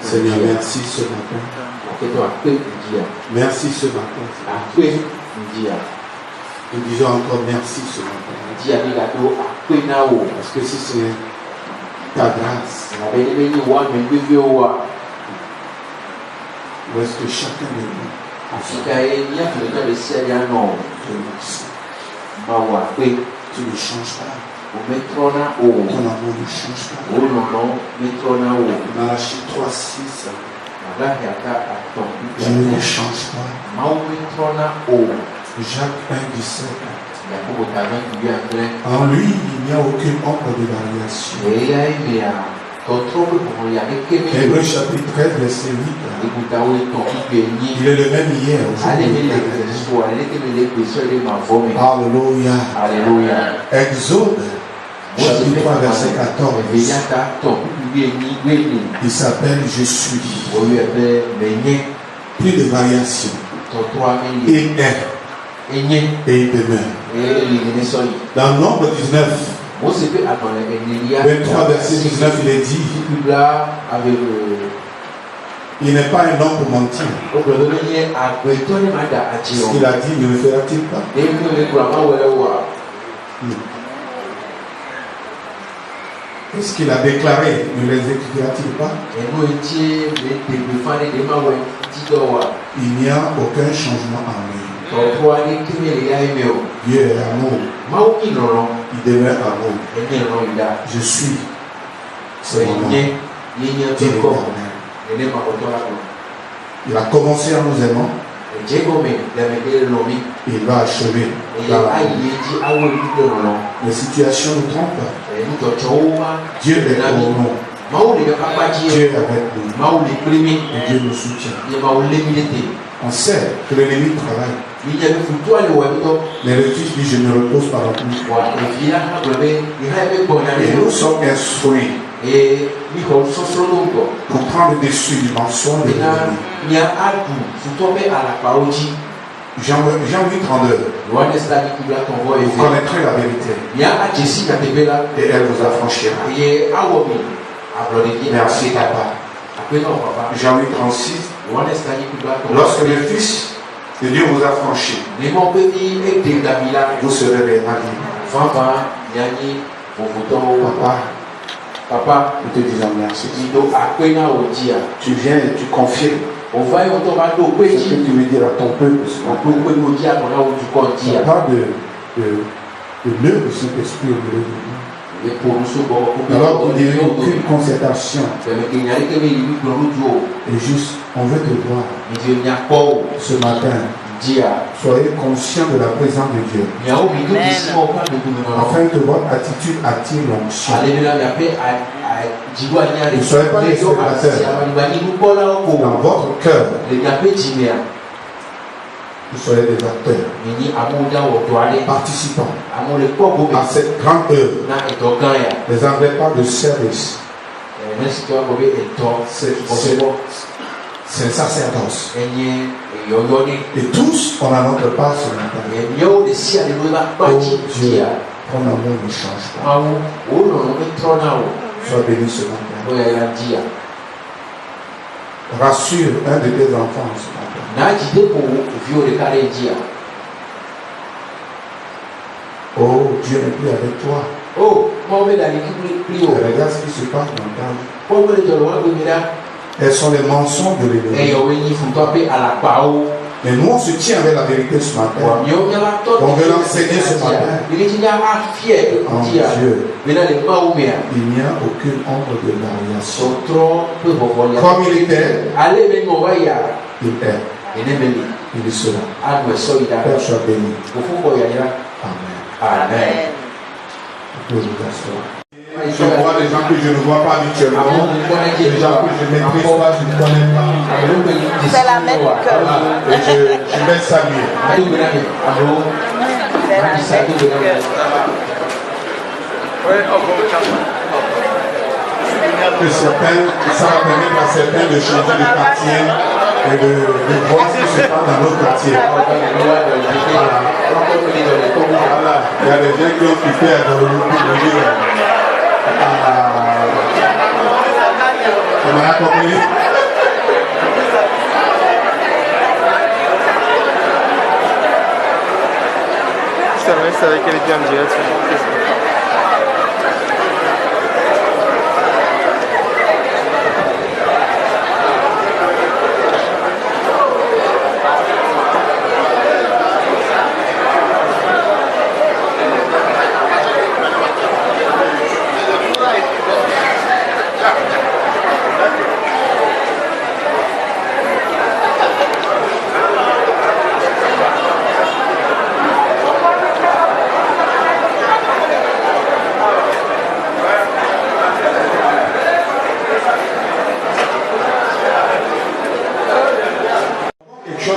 Seigneur, merci ce matin. Merci ce matin. Nous disons encore merci ce matin. Parce que si c'est ta grâce, où est-ce que chacun de nous tu ne changes pas. Ton amour ne change pas. Malachie 3:6. Je ne change pas. Jacques 1:17. En lui, il n'y a aucune ombre de variation. Hébreux chapitre 13, verset 8. Il est le même hier, aujourd'hui. Alléluia. Exode chapitre 3, verset 14. Il s'appelle Je suis. Plus de variation. Il est. Et il demeure. Dans Nombre 19, 23 verset 19, il est dit, il n'est pas un homme pour mentir. Ce qu'il a dit, ne le fera-t-il pas? Est-ce qu'il a déclaré, ne l'exécutera-t-il pas? Il n'y a aucun changement en lui. Dieu est amour. Il demeure amour. Je suis. C'est mon nom. Il a commencé en nous aimant. Il va achever. Les situations nous trompent. Dieu est pour nous. Dieu est avec nous. Et Dieu nous soutient. On sait que l'ennemi travaille. Les refuges disent je ne repose pas non plus. Et nous sommes instruits pour prendre le dessus du mensonge de l'ennemi. Jean 8:32. Vous connaîtrez la vérité. Et elle vous affranchira. Merci papa. Jean 8:36. Lorsque le Fils de Dieu vous a franchi, vous serez réellement libres. Papa, nous te disons merci. Tu viens et tu confirmes ce que tu veux dire à ton peuple. Il n'y a pas de nœud de Saint-Esprit au milieu de nous. Alors qu'il n'y a aucune concertation. Et juste, on veut te voir. Ce matin, soyez conscients de la présence de Dieu. Afin que votre attitude attire l'onction. Ne soyez pas des spectateurs. Dans votre cœur, vous soyez des acteurs, participants à cette grande œuvre. Les Anglais parlent de service. C'est un sacerdoce. Et tous, on a notre part ce matin. Oh Dieu, ton amour ne change pas. Sois béni ce matin. Rassure un de tes enfants ce matin. Oh, Dieu n'est plus avec toi. Regarde ce qui se passe dans ta vie. Elles sont les mensonges de l'ennemi. Mais nous, on se tient avec la vérité ce matin. On veut l'enseigner ce matin. En Dieu, il n'y a aucune ombre de variation. Comme il était, il est. Il sera. Père, sois béni. Amen. Amen. Je vois des gens que je ne vois pas habituellement. Des gens que je ne maîtrise pas, je ne connais pas. C'est la même que. Et je vais saluer. Que certains, ça va permettre à certains de changer de quartier et de voir ce qui se passe dans notre quartier. Voilà. Il y a des gens qui ont quitté dans le groupe de dire. On m'a compris. Je savais qu'elle était en direct.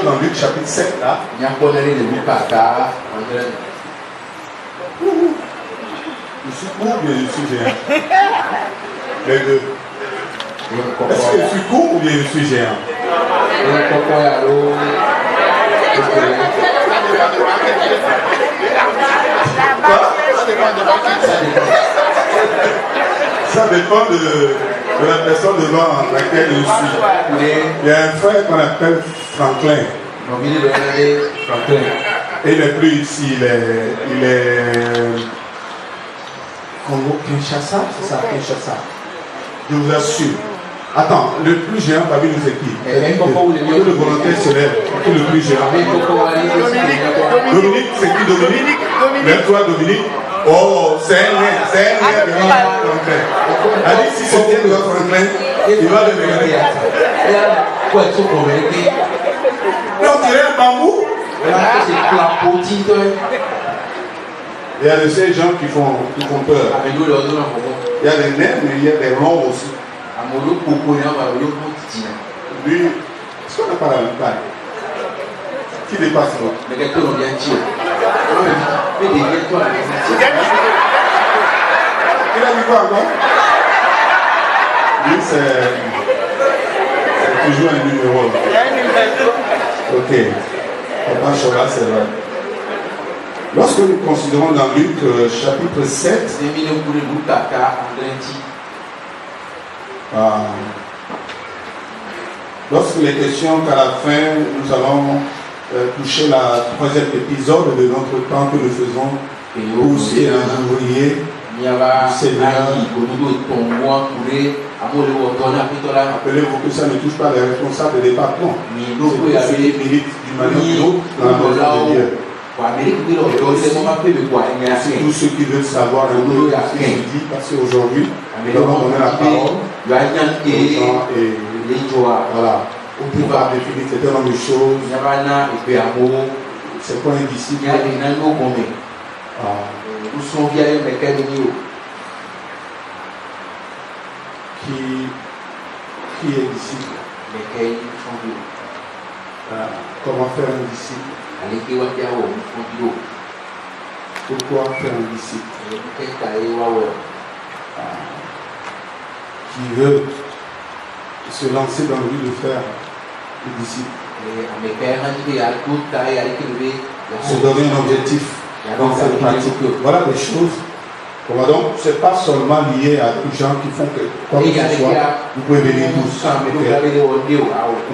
Dans Luc chapitre 7 là. Il y a un peu de Je suis court ou bien je suis géant? Les deux. Est-ce que je suis court ou bien je suis géant? Ça dépend de la personne devant laquelle je suis. Il y a un frère qu'on appelle Franklin. Il n'est plus ici, il est Congo Kinshasa, c'est ça, Kinshasa. Je vous assure. Attends, le plus géant parmi nous c'est qui? Le volontaire se lève, qui est le plus géant? Dominique, c'est qui Dominique? Lève-toi Dominique. Oh, c'est un lien devant Franklin. Allez, si c'était devant Franklin, il va le regarder. Non, tu dirais un bambou? Il y a de ces gens qui font peur. Il y a des nains, mais il y a des ronds aussi. Lui, est-ce qu'on n'a pas la même taille? Qui dépasse l'autre? Il a dit quoi encore? Lui, c'est toujours un numéro. Ok. Papa Chola, c'est vrai. Lorsque nous considérons dans Luc chapitre 7, lorsqu'il est question qu'à la fin, nous allons toucher la troisième épisode de notre temps que nous faisons pour les ouvriers du Seigneur. Rappelez-vous que ça ne touche pas les responsables des départements. C'est ceux qui militent d'une manière ou d'une autre dans la maison de Dieu. C'est tous ceux qui veulent savoir un peu ce qui se dit, parce qu'aujourd'hui, nous allons donner la parole aux gens et voilà. On pouvoir définir certain nombre de choses. C'est quoi un disciple? Qui est disciple? Comment faire un disciple? Pourquoi faire un disciple? Qui veut se lancer dans le but de faire un disciple? Se donner un objectif dans cette pratique. Voilà des choses. Donc, ce n'est pas seulement lié à des gens qui font que, quoi que ce soit, vous pouvez venir tous.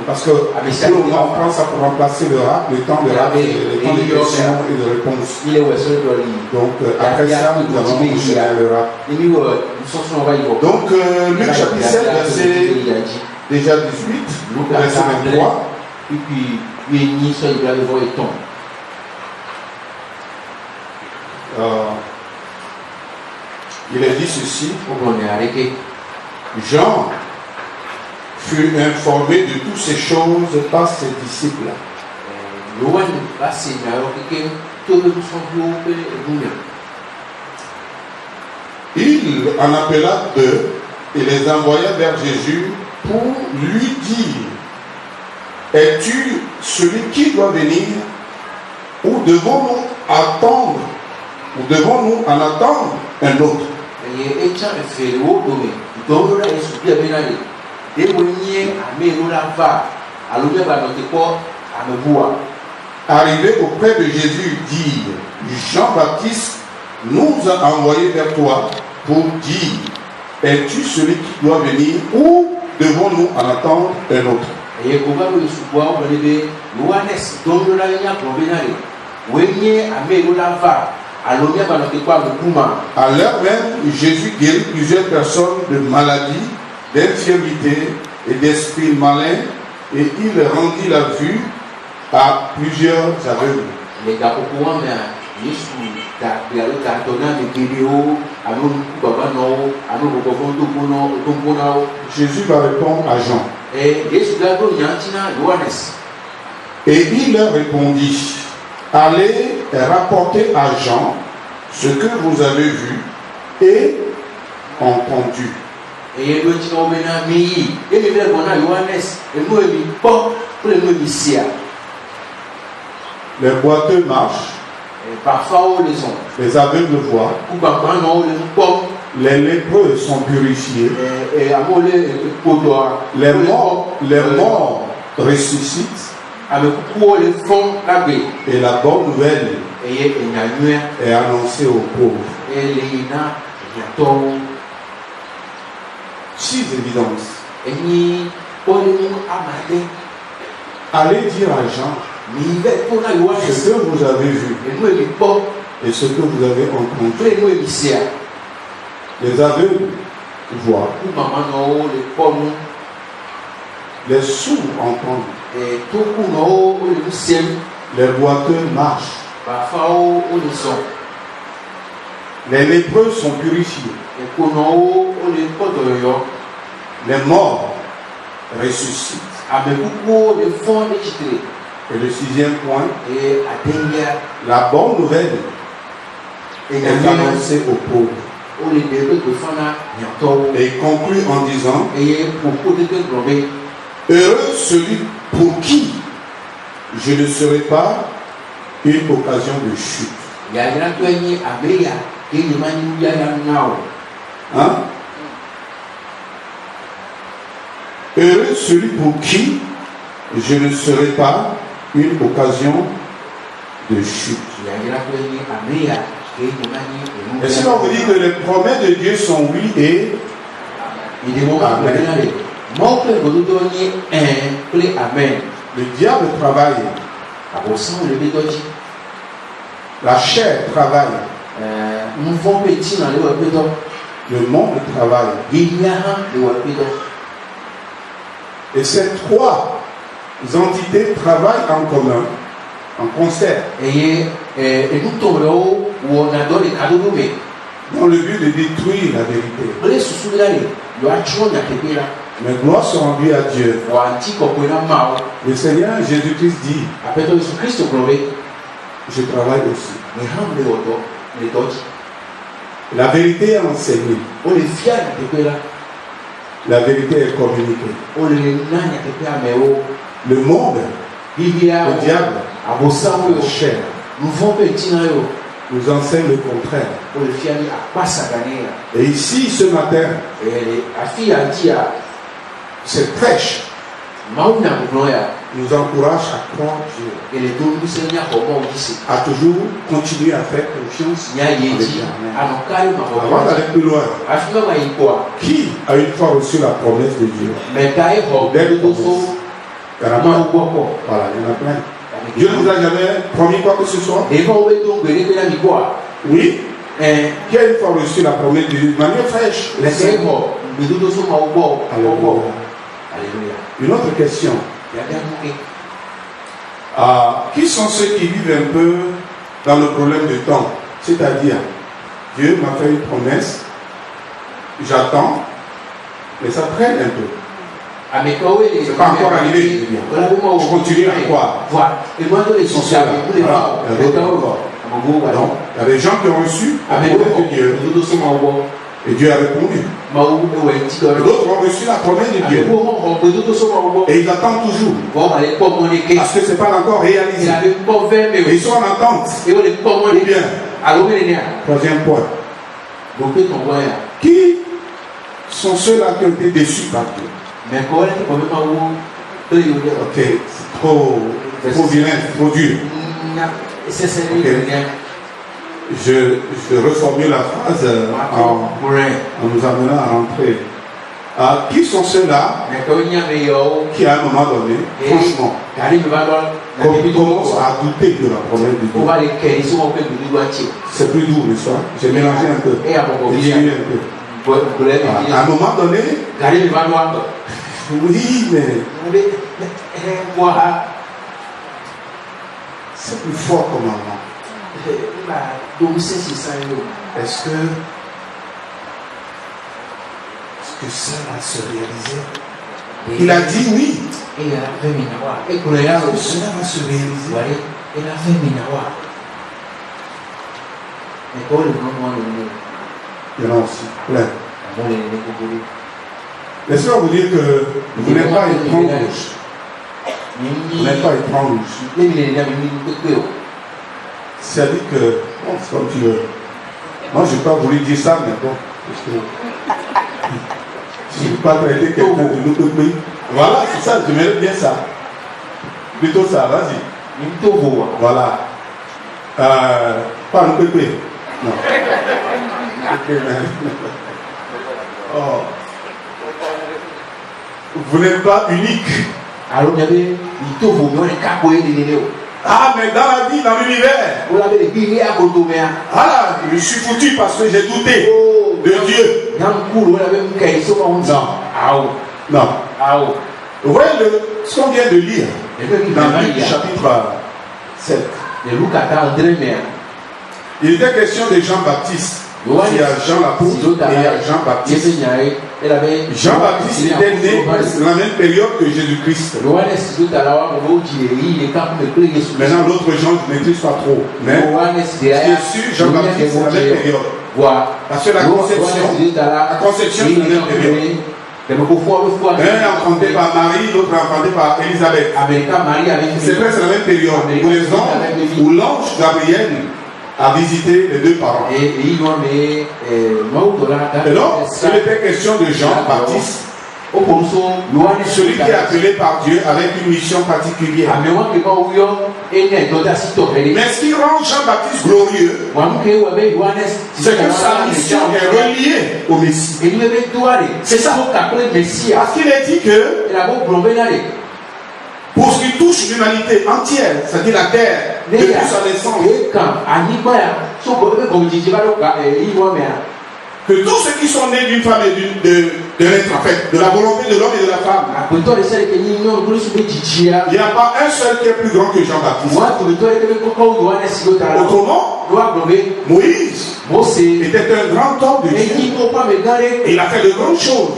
Parce que si on prend ça pour remplacer le rap, le temps de rap, le temps de questions et de réponses. Donc, après ça, nous allons toucher le rap. Donc, Luc chapitre 7, verset déjà 18, verset 23. Et puis, il est dit ceci. Jean fut informé de toutes ces choses par ses disciples. Il en appela deux et les envoya vers Jésus pour lui dire: es-tu celui qui doit venir, ou devons-nous attendre, ou devons-nous en attendre un autre? Arrivé auprès de Jésus, dit: Jean-Baptiste nous a envoyés vers toi pour dire: es-tu celui qui doit venir, ou devons-nous en attendre un autre? À l'heure même, Jésus guérit plusieurs personnes de maladies, d'infirmités et d'esprits malins, et il rendit la vue à plusieurs aveugles. Jésus va répondre à Jean. Et il leur répondit, allez rapporter à Jean ce que vous avez vu et entendu. Les boiteux marchent, les aveugles voient, les lépreux sont purifiés, les morts ressuscitent, et la bonne nouvelle est annoncée aux pauvres. 6 évidences. Allez dire à Jean ce que vous avez vu et ce que vous avez entendu. Les aveugles voient, les sourds entendent, les boiteux marchent, les lépreux sont purifiés, les morts ressuscitent. Et le 6e point, la bonne nouvelle est annoncée aux pauvres. Et il conclut en disant, heureux celui pour qui je ne serai pas une occasion de chute. Hein? Heureux celui pour qui je ne serai pas une occasion de chute. Et si on vous dit que les promesses de Dieu sont oui et amen. Le diable travaille. La chair travaille. Le monde travaille. Et ces 3 entités travaillent en commun, en concert, dans le but de détruire la vérité. Mais gloire soit rendue à Dieu. Le Seigneur Jésus-Christ dit, je travaille aussi. La vérité est enseignée. La vérité est communiquée. Le monde, le diable, la chair, nous enseigne le contraire. Et ici, ce matin, cette prêche nous encourage à croire Dieu, à toujours continuer à faire confiance à l'Éternel. Avant d'aller plus loin, qui a une fois reçu la promesse de Dieu? Voilà, il y en a plein. Dieu ne nous a jamais promis quoi que ce soit. Oui. Qui a une fois reçu la promesse de Dieu de manière fraîche? Alléluia. Une autre question. Qui sont ceux qui vivent un peu dans le problème du temps? C'est-à-dire, Dieu m'a fait une promesse, j'attends, mais ça traîne un peu. C'est pas encore arrivé, je continue à croire. Ils sont ceux-là. Donc, il y a des gens qui ont reçu la promesse de Dieu. Et Dieu a répondu. D'autres ont reçu la promesse de Dieu. Et ils attendent toujours. Parce que ce n'est pas encore réalisé. Et ils sont en attente. Ou bien. 3e point. Qui sont ceux-là qui ont été déçus par Dieu? Ok, c'est trop vilain, trop dur. Okay. Je reformule la phrase en nous amenant à rentrer Qui sont ceux-là qui à un moment donné, franchement, commencent à douter de la promesse de Dieu? C'est plus doux, n'est-ce pas? J'ai mélangé un peu. J'ai dilué un peu. À un moment donné, oui, mais c'est plus fort comme avant. Est-ce que ça va se réaliser? Il a dit oui. Est-ce que cela va se réaliser? Il y en a aussi plein. Laissez-moi vous dire que vous n'êtes pas étrange. Vous n'êtes pas étrange. C'est-à-dire que, bon, c'est comme tu veux. Moi, je n'ai pas voulu dire ça, mais bon, parce que je ne vais pas traiter quelqu'un de notre pays. Voilà, c'est ça, je mérite bien ça. Plutôt ça, vas-y. Voilà. Pas un pépé. Non. Oh. Vous n'êtes pas unique. Ah, mais dans la vie, dans l'univers, voilà, je suis foutu parce que j'ai douté de Dieu. Non. Non. Vous voyez ce qu'on vient de lire dans Luc chapitre 7. Il était question de Jean-Baptiste. Il y a Jean l'apôtre et il y a Jean-Baptiste. Jean-Baptiste était né dans la même période que Jésus-Christ. Maintenant, l'autre Jean, je ne maîtrise pas trop. Mais ce qui est sûr, Jean-Baptiste, c'est la même période. Parce que la conception, c'est la même période. Un est enfanté par Marie, l'autre est enfanté par Élisabeth. C'est vrai, c'est la même période. Où les hommes, où l'ange Gabriel a visité les deux parents. Et donc, il était question de Jean-Baptiste, celui qui est appelé par Dieu avec une mission particulière. Mais ce qui rend Jean-Baptiste glorieux, c'est que sa mission est reliée au Messie. C'est ça. Parce qu'il est dit que pour ce qui touche l'humanité entière, c'est-à-dire la terre, depuis sa naissance, que tous ceux qui sont nés d'une femme et de l'être, en fait, de la volonté de l'homme et de la femme, il n'y a pas un seul qui est plus grand que Jean-Baptiste. Autrement, Moïse était un grand homme de Dieu. Il a fait de grandes choses.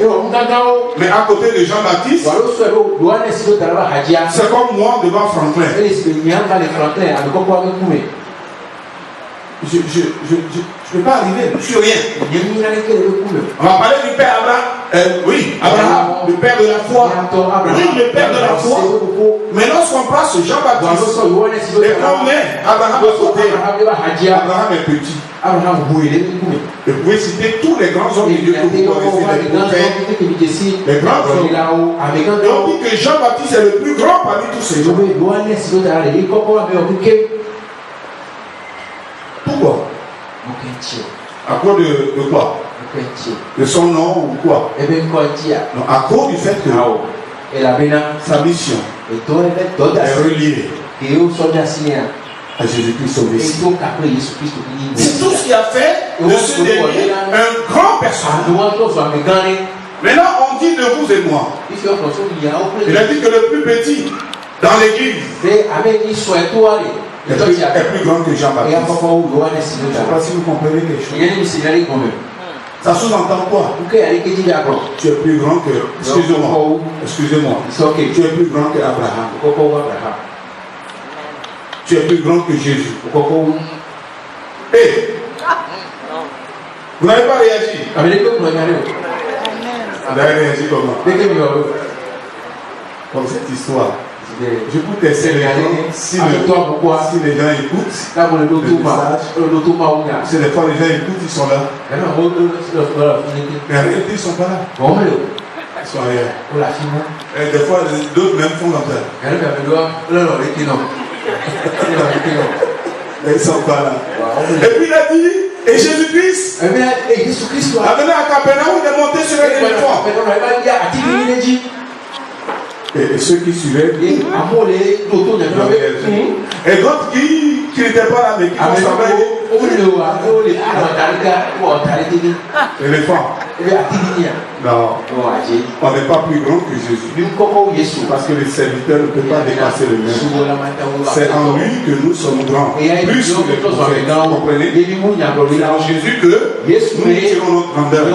Mais à côté de Jean-Baptiste, c'est comme moi devant Franklin. Je ne peux pas arriver, je ne suis rien. On va parler du père Abraham. Oui, Abraham, le père de la foi. Oui, le père de la foi. Mais lorsqu'on place Jean-Baptiste, et qu'on met Abraham à côté, Abraham est petit. Vous pouvez citer tous les grands hommes de Dieu que vous connaissez, les grands hommes. Et on dit que Jean-Baptiste est le plus grand parmi tous ces gens. Pourquoi? À cause de quoi? De son nom ou quoi? Non, à cause du fait que sa mission est reliée à Jésus-Christ au Messie. C'est tout ce qui a fait de ce dernier un grand personnage. Maintenant, on dit de vous et moi. Il a dit que le plus petit dans l'église est plus grand que Jean-Baptiste. Je ne sais pas si vous comprenez quelque chose. Ça sous-entend quoi? Tu es plus grand que... Excusez-moi. Tu es plus grand que Abraham. Tu es plus grand que Jésus. Hey! Vous n'avez pas réagi? Vous avez réagi comment? Comme cette histoire. Je peux t'essayer si les gens écoutent le message, c'est des fois les gens écoutent, ils sont là. Mais en réalité, ils ne sont pas là. Ils sont ailleurs. Et des fois, d'autres même font comme ça. Ils ne sont pas là. Et puis il a dit, Et Jésus-Christ a venu à Capernaum, il est monté sur un éléphant. Et ceux qui suivaient, et d'autres qui n'étaient pas là, mais qui l'éléphant. Non, on n'est pas plus grand que Jésus. Parce que les serviteurs ne peuvent pas dépasser le même. C'est en lui que nous sommes grands. Plus que les prophètes. Vous comprenez? C'est en Jésus que nous tirons notre grandeur.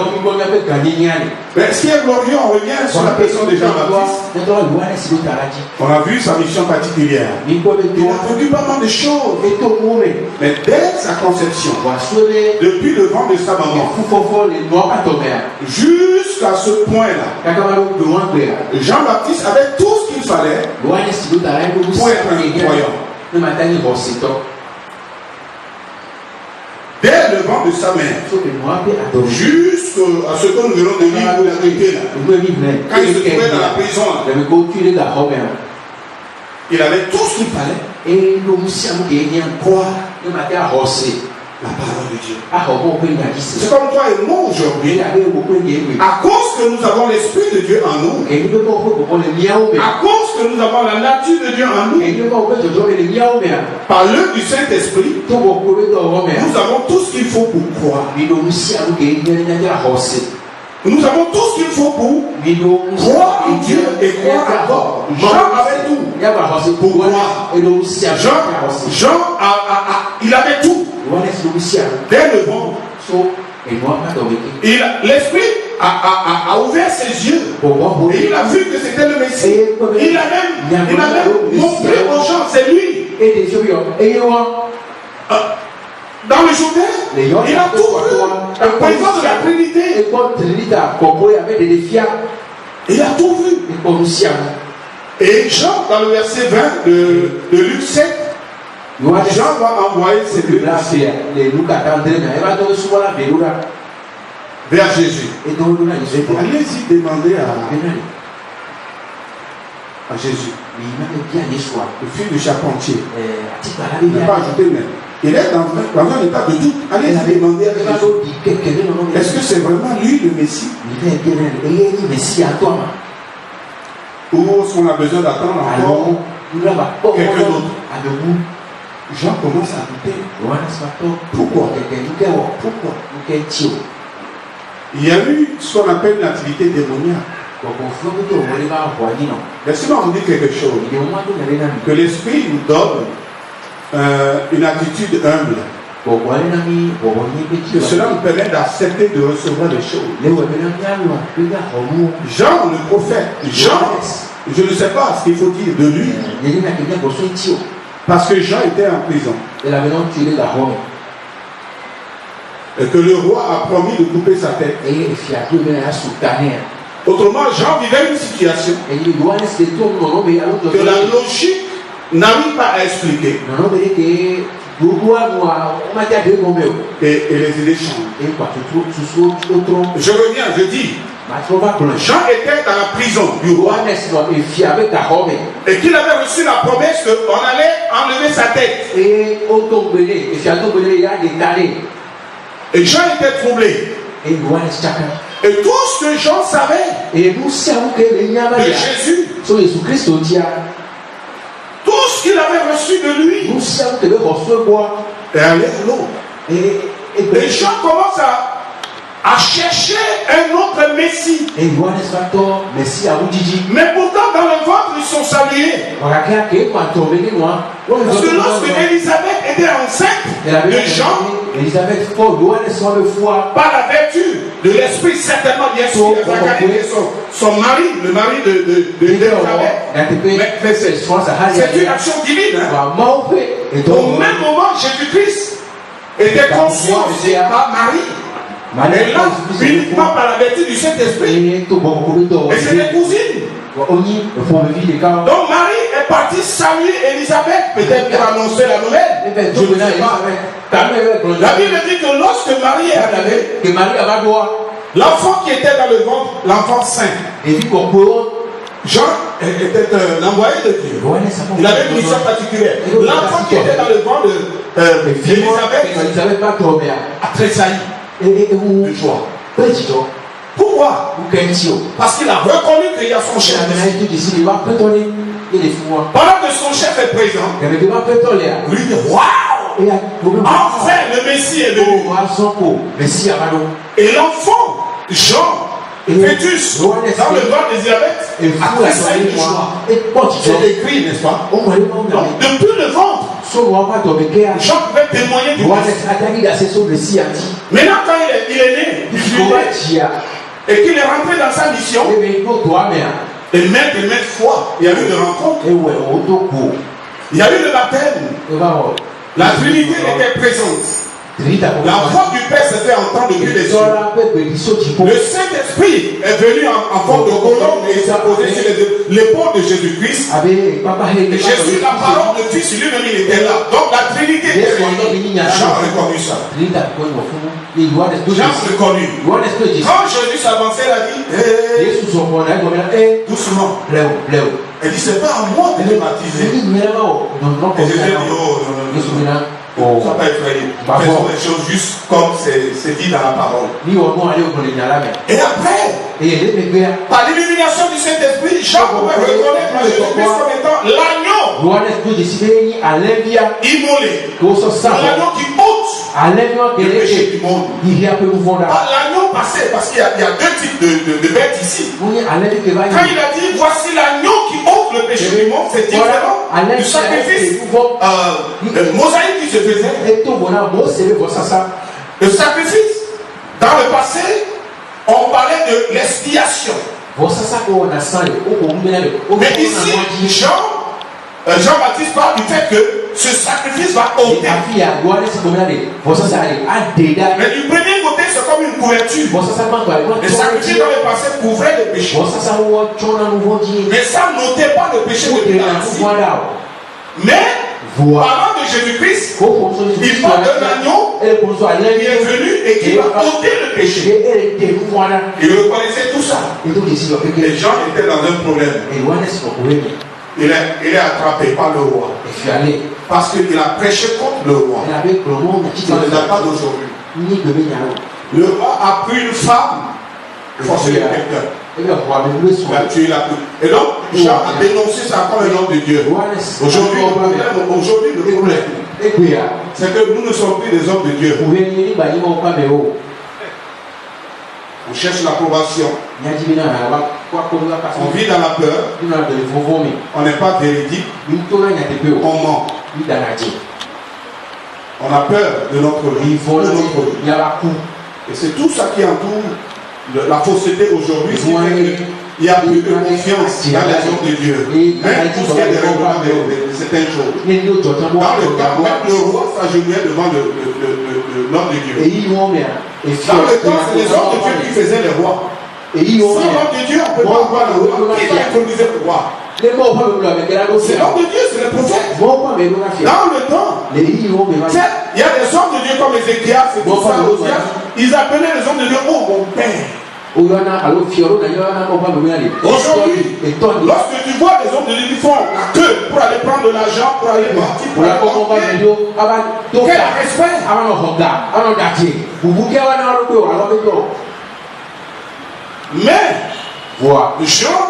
Mais ce qui est glorieux, on revient sur la personne de Jean-Baptiste. On a vu sa mission particulière. Il a vécu pas mal de choses. Mais dès sa conception, depuis le vent de sa maman, jusqu'à ce point-là, Jean-Baptiste avait tout ce qu'il fallait pour être un croyant. Dès le vent de sa mère, jusqu'à ce que nous venons de lire où il a été là. Quand il se trouvait dans la prison, il avait tout ce qu'il fallait croire la parole de Dieu. C'est comme toi et moi aujourd'hui. À cause que nous avons l'Esprit de Dieu en nous, à cause que nous avons la nature de Dieu en nous, par l'œuvre du Saint-Esprit, nous avons tout ce qu'il faut pour croire. Nous avons tout ce qu'il faut pour croire en Dieu et croire à God. Jean avait tout pour croire. Jean il avait tout. Dès le vent, l'Esprit a ouvert ses yeux et il a vu que c'était le Messie. Il a même montré aux gens, c'est lui. Dans le Jourdain, il a tout vu. Le président de la Trinité. Il a tout vu. Et Jean, dans le verset 20 de Luc 7, Jean va envoyer ses deux disciples vers Jésus. Allez-y demander à Jésus, le fils du charpentier. Il n'a pas ajouté même. Il est dans un état de doute. Allez-y demander à Jésus. Est-ce que c'est vraiment lui le Messie? Ou est-ce qu'on a besoin d'attendre encore quelqu'un d'autre? Jean commence à douter. Pourquoi? Il y a eu ce qu'on appelle une activité démoniaque. Laissez-moi vous dire quelque chose. Que l'Esprit nous donne une attitude humble. Que cela nous permet d'accepter de recevoir les choses. Jean, le prophète, Jean, je ne sais pas ce qu'il faut dire de lui. Parce que Jean était en prison. Et que le roi a promis de couper sa tête. Autrement, Jean vivait une situation que la logique n'arrive pas à expliquer. Et les idées changent. Je reviens, je dis. Jean était dans la prison du roi et qu'il avait reçu la promesse qu'on allait enlever sa tête. Et Jean était troublé. Et tout ce que Jean savait de Jésus, tout ce qu'il avait reçu de lui, est allé à l'eau. Et Jean commence à chercher un autre Messie. Mais pourtant dans le ventre ils sont salués. Parce que lorsque Élisabeth était enceinte de Jean, par la vertu de l'Esprit, certainement bien sûr, son mari, le mari d'Élisabeth, c'est une action divine. Au même moment, Jésus-Christ était conçu par Marie. Et là, uniquement par la vertu du Saint-Esprit. Et c'est des cousines. Donc Marie est partie saluer Élisabeth, peut-être pour annoncer la nouvelle. Je ne sais pas. La Bible dit que lorsque Marie est arrivée, l'enfant qui était dans le ventre, l'enfant saint, Jean était un envoyé de Dieu. Il avait une mission particulière. L'enfant qui était dans le ventre Élisabeth a tressailli de joie. Pourquoi? Parce qu'il a reconnu qu'il y a son chef. Pendant que son chef est présent, lui dit waouh! Enfin le Messie est venu. Et l'enfant, Jean, Fœtus, dans le ventre d'Élisabeth, a tressailli de joie. C'est écrit, n'est-ce pas? Donc, depuis le ventre, Jean pouvait témoigner du Messie. Maintenant, quand il est né, et qu'il est rentré dans sa mission, et même fois, il y a eu de rencontres, il y a eu le baptême, la Trinité était présente. La voix du Père s'est fait entendre depuis les cieux. Le Saint-Esprit est venu en forme de colombe et s'est posé sur l'épaule de Jésus-Christ. Et Jésus, la parole de Fils, lui-même, il était là. Donc la Trinité était réunie. Jean a reconnu ça. Jean a reconnu. Quand Jésus s'avançait, il a dit doucement. Elle dit c'est pas à moi de les baptiser. Et Jésus dit oh, ça pas effrayé. Faisons les choses juste comme c'est dit dans la parole. Et après, par l'illumination du Saint-Esprit, Jean pouvait reconnaître Jésus-Christ comme étant l'agneau immolé. L'agneau qui ôte le péché du monde. L'agneau passé, parce qu'il y a deux types de bêtes ici. Quand il a dit voici l'agneau qui ôte le péché du monde, c'est différent du sacrifice mosaïque qui se faisait. Le sacrifice, dans le passé, on parlait de l'expiation. Mais ici, Jean-Baptiste parle du fait que ce sacrifice va ôter. Mais du premier côté, c'est comme une couverture. Le sacrifice dans le passé couvrait le péché. Mais ça n'ôtait pas le péché de l'État. Mais parlant de Jésus-Christ, il parle d'un agneau qui est venu et qui va ôter le péché. Il reconnaissait tout ça. Les gens étaient dans un problème. Il est attrapé par le roi. Parce qu'il a prêché contre le roi. Ça ne date pas d'aujourd'hui. Le roi a pris une femme, forcé quelqu'un. Il a tué la pluie. Et donc, Jean a dénoncé ça comme un homme de Dieu. Aujourd'hui, le problème, c'est que nous ne sommes plus des hommes de Dieu. On cherche l'approbation. On vit dans la peur. On n'est pas véridique. On ment. On a peur de notre vie. Et c'est tout ça qui entoure la fausseté aujourd'hui. Il n'y a plus de confiance dans les hommes de Dieu. Même tout ce qui est des règlements de certaines choses. Dans le temps, même le roi s'agenouillait devant l'homme de Dieu. Dans le temps, c'est les hommes de Dieu qui faisaient les rois. Sans l'homme de Dieu, on ne peut pas voir le roi. Qui va introniser le roi? C'est l'homme de Dieu, c'est le prophète. Dans le temps, il y a des hommes de Dieu comme Ézéchias et tout ça. Ils appelaient les hommes de Dieu, oh mon père. Aujourd'hui, lorsque tu vois des hommes de Dieu qui font la queue pour aller prendre de l'argent, pour aller partir, quel respect? Mais Jean,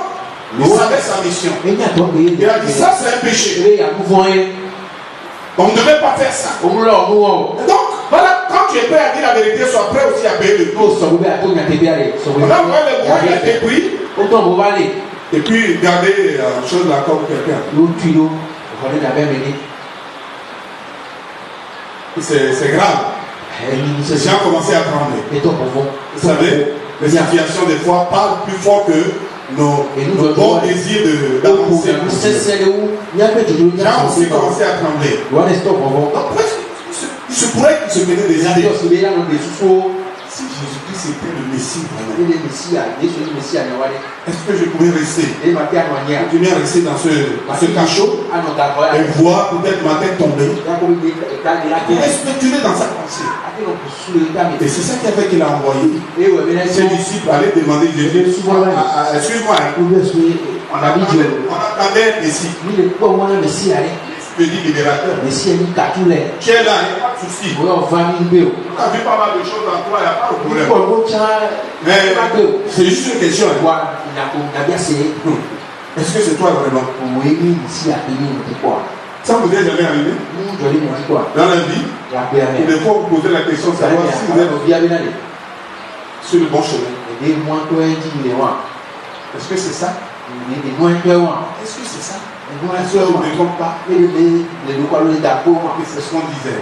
il savait sa mission. Il a dit ça c'est un péché. On ne devait pas faire ça. Donc, voilà, quand tu es prêt à dire la vérité, sois prêt aussi à payer le prix. Voilà, le roi il a été pris. Et puis, garder la chose là comme quelqu'un. C'est grave. Les gens ont commencé à trembler. Vous savez, les situations des fois parlent plus fort que nos bons désirs d'avancer. Les gens ont aussi commencé à trembler. Après, il se pourrait qu'il se mettaient des idées. Si Jésus-Christ était le Messie, est-ce que je pouvais rester? Continuer à rester dans ce cachot et voir peut-être ma tête tomber. Il est spéculé dans sa pensée. Et c'est ça qui a fait qu'il a envoyé ses disciples aller demander Jésus. Suis-moi. On attendait un Messie. te dis libérateur. Mais si elle dit qu'à tous les. Tu es là, il n'y a pas de souci. Oui, on va nous. Quand tu as vu pas mal de choses en toi, il n'y a pas de problème. Mais c'est juste une question. Est-ce que c'est toi vraiment? Oui, ici à Bénin, c'est quoi? Ça vous est jamais arrivé? Dans la vie, il des fois vous posez la question de savoir si vous êtes sur le bon chemin. Est-ce que c'est ça? Est-ce que c'est ça? Est-ce que je ne me trompe pas? C'est ce qu'on disait.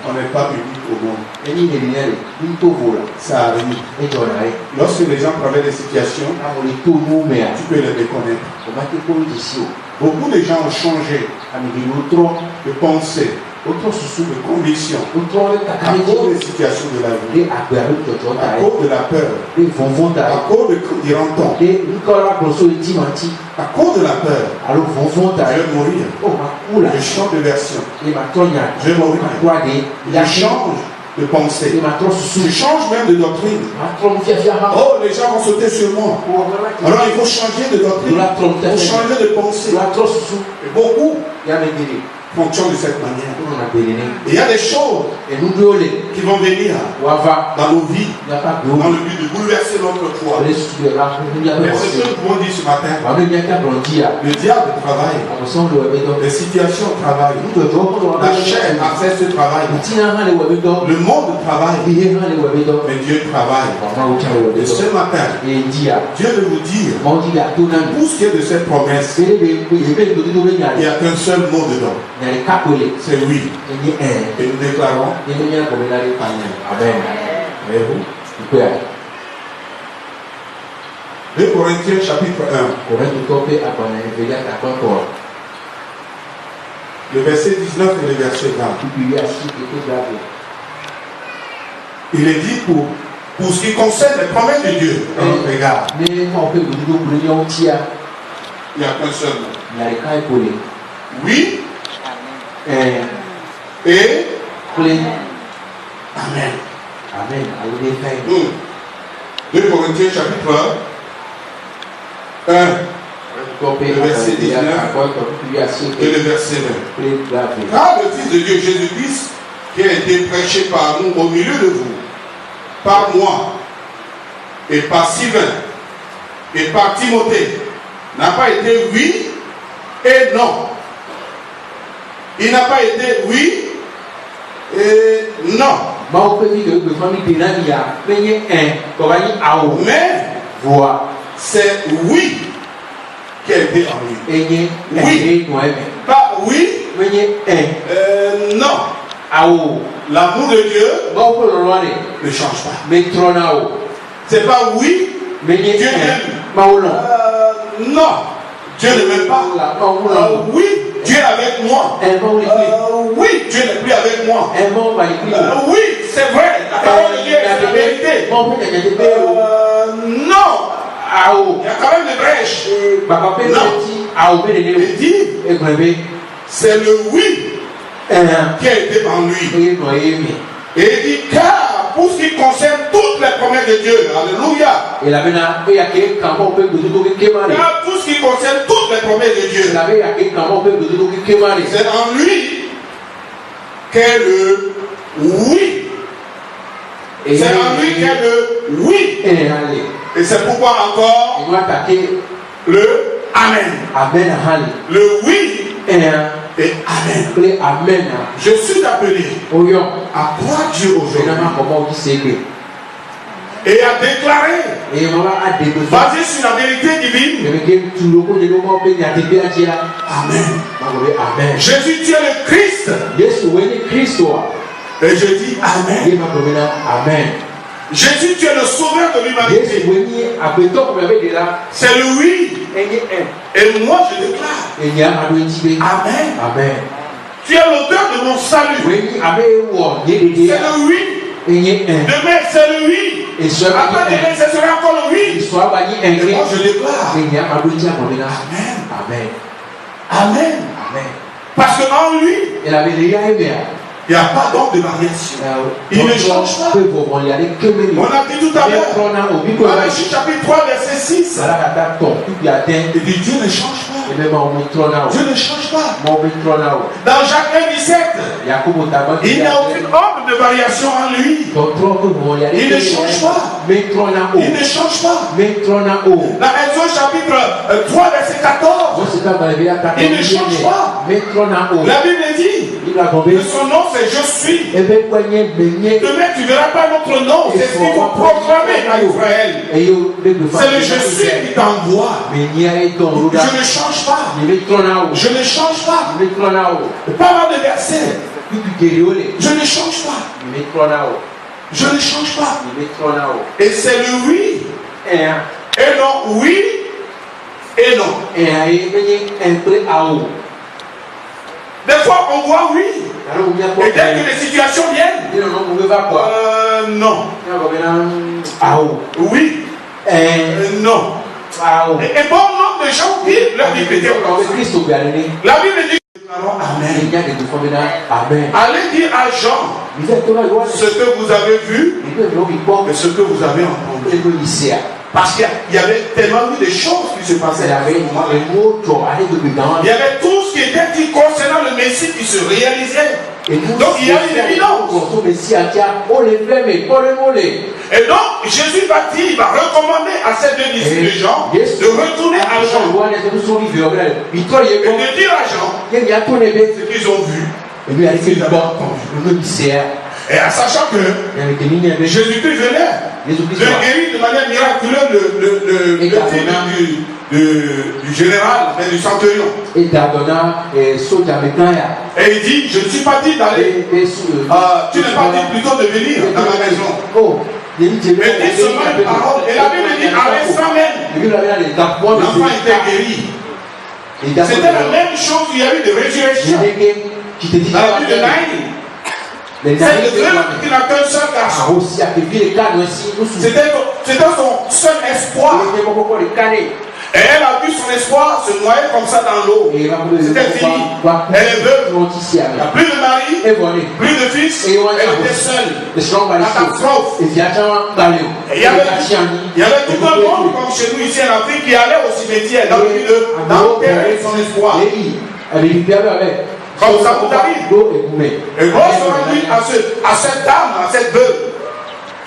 On n'est pas béni au monde. Ça arrive. Lorsque les gens traversent des situations, tu peux les reconnaître. Beaucoup de gens ont changé de pensée, de conviction, à cause des situations de la vie, à cause de la peur, à cause de dirantons, à cause de la peur. Je vais mourir. Je change de version. Je vais mourir. Je change de pensée. Je change même de doctrine. Oh, les gens vont sauter sur moi. Alors il faut changer de doctrine. Il faut changer de pensée. Et beaucoup fonctionnent de cette manière. Et il y a des choses qui vont venir dans nos vies dans le but de bouleverser notre foi. Mais ce que nous pouvons dire ce matin, le diable travaille, les situations travaillent, la chair a fait ce travail, le monde travaille, mais Dieu travaille. Et ce matin, Dieu veut vous dire, pour ce qui est de cette promesse, il n'y a qu'un seul mot dedans. C'est oui. Et nous déclarons Amen. Voyez-vous? 2 Corinthiens chapitre 1. Le verset 19 et le verset 20. Il est dit pour ce qui concerne les promesses de Dieu. Regarde. Il n'y a qu'un seul mot. Oui. Et Amen. Amen. 2 Corinthiens chapitre 1. Le verset 19 et le verset 20. Car le Fils de Dieu Jésus-Christ, qui a été prêché par nous au milieu de vous, par moi et par Sylvain et par Timothée, n'a pas été oui et non. Il n'a pas été oui et non. Mais c'est oui qui a été en lui. Oui. Pas oui. Non. L'amour de Dieu ne change pas. C'est pas oui. Dieu m'aime. Non. Dieu ne m'aime pas. Oui. Dieu est avec moi. Oui, Dieu n'est plus avec moi. Oui, c'est vrai. La parole de Dieu, c'est la vérité. Non. Il y a quand même des brèches. Non. Il dit, c'est le oui qui a été en lui. Et il dit, car pour ce qui concerne toutes les promesses de Dieu, alléluia. Car pour ce qui concerne toutes les promesses de Dieu, c'est en lui qu'est le oui. C'est en lui qu'est le oui. Et c'est pourquoi encore le Amen. Le oui et Amen. Je suis appelé à croire Dieu aujourd'hui et à déclarer, basé sur la vérité divine. Amen. Jésus, tu es le Christ. Et je dis Amen. Jésus, tu es le sauveur de l'humanité. C'est le oui. Et moi je déclare Amen. Tu es l'auteur de mon salut. C'est le oui. Demain c'est le oui. Après demain ce sera encore le oui. Et moi je déclare Amen. Parce qu'en lui il n'y a pas donc de variation. Il ne change pas. On a dit tout à l'heure, Malachie chapitre 3 verset 6. Il dit Dieu ne change pas. Je ne change pas. Dans Jacques 1,17, il n'y a aucune ombre de variation en lui. Il ne change pas. Il ne change pas. Dans Exode chapitre 3, verset 14, il ne change pas. La Bible dit que son nom c'est Je suis. Demain tu ne verras pas notre nom. C'est ce qu'il faut proclamer à Israël. C'est le Je suis qui t'envoie. Je ne change pas. Je ne change pas. Pas mal de versets. Je ne change pas. Je ne change pas. Et c'est le oui. Et non, oui. Et non. Des fois, on voit oui. Et dès que les situations viennent, non. Oui. Non. Et bon nombre de gens vivent leur vie chrétienne. La Bible dit Amen. Allez dire à Jean ce que vous avez vu et ce que vous avez entendu. Parce qu'il y avait tellement eu de choses qui se passaient. Il y avait tout ce qui était dit concernant le Messie qui se réalisait. Donc il y a une évidence. Et donc Jésus va dire, il va recommander à ces deux disciples de Jean de retourner à Jean et de dire à Jean ce qu'ils ont vu et ce qu'ils avaient entendu. Et en sachant que Jésus-Christ venait de guérir de manière miraculeuse le fils du général, du centurion. Et il dit, je ne suis pas dit d'aller, tu n'es pas dit plutôt de venir dans ma maison. Mais dit seulement une parole. Et la Bible dit, à l'instant même, l'enfant était guéri. C'était la même chose qu'il y a eu de résurrection. Dans la vie de Naïm. C'est le frère qui n'a qu'un seul garçon. C'était son seul espoir. Et elle a vu son espoir se noyer comme ça dans l'eau. C'était fini. Elle est veuve. Il n'y a plus de mari, plus de fils. Elle était seule. Catastrophe. Et il y avait tout un monde comme chez nous ici en Afrique qui allait au cimetière dans le but d'enterrer son espoir. Comme ça vous arrive. Et Rose aura dit à cette dame, à cette veuve,